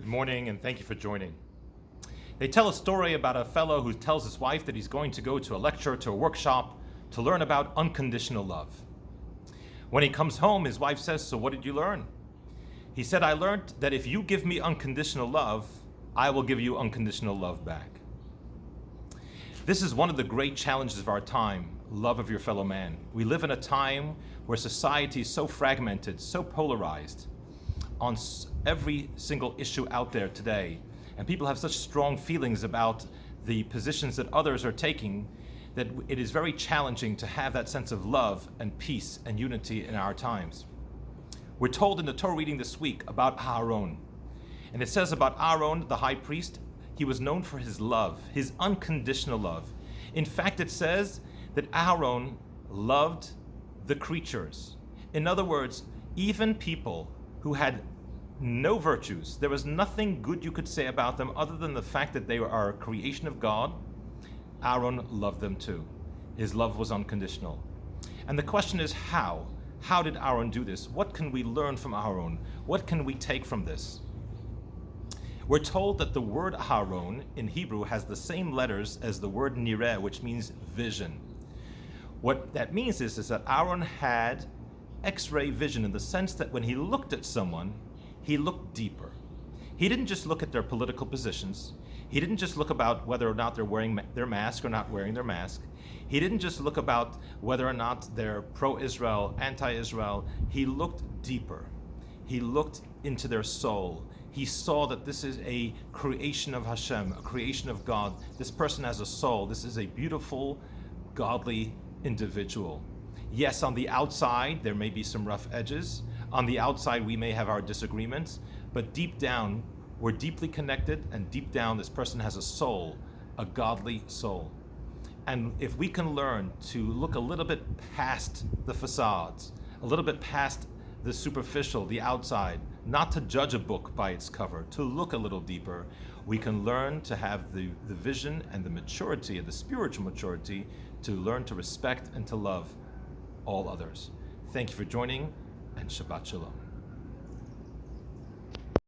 Good morning, and thank you for joining. They tell a story about a fellow who tells his wife that he's going to go to a lecture, to a workshop, to learn about unconditional love. When he comes home, his wife says, "So what did you learn?" He said, "I learned that if you give me unconditional love, I will give you unconditional love back." This is one of the great challenges of our time, love of your fellow man. We live in a time where society is so fragmented, so polarized on every single issue out there today, and people have such strong feelings about the positions that others are taking that it is very challenging to have that sense of love and peace and unity in our times. We're told in the Torah reading this week about Aaron, and it says about Aaron, the high priest, he was known for his love, his unconditional love. In fact, it says that Aaron loved the creatures. In other words, even people who had no virtues, there was nothing good you could say about them other than the fact that they are a creation of God, Aaron loved them too. His love was unconditional. And the question is how? How did Aaron do this? What can we learn from Aaron? What can we take from this? We're told that the word Aaron in Hebrew has the same letters as the word nireh, which means vision. What that means is that Aaron had X-ray vision in the sense that when he looked at someone, he looked deeper. He didn't just look at their political positions. He didn't just look about whether or not they're wearing their mask or not wearing their mask. He didn't just look about whether or not they're pro-Israel, anti-Israel. He looked deeper. He looked into their soul. He saw that this is a creation of Hashem, a creation of God. This person has a soul. This is a beautiful, godly individual. Yes, on the outside, there may be some rough edges. On the outside, we may have our disagreements, but deep down, we're deeply connected, and deep down, this person has a soul, a godly soul. And if we can learn to look a little bit past the facades, a little bit past the superficial, the outside, not to judge a book by its cover, to look a little deeper, we can learn to have the vision and the maturity, and the spiritual maturity, to learn to respect and to love all others. Thank you for joining, and Shabbat Shalom.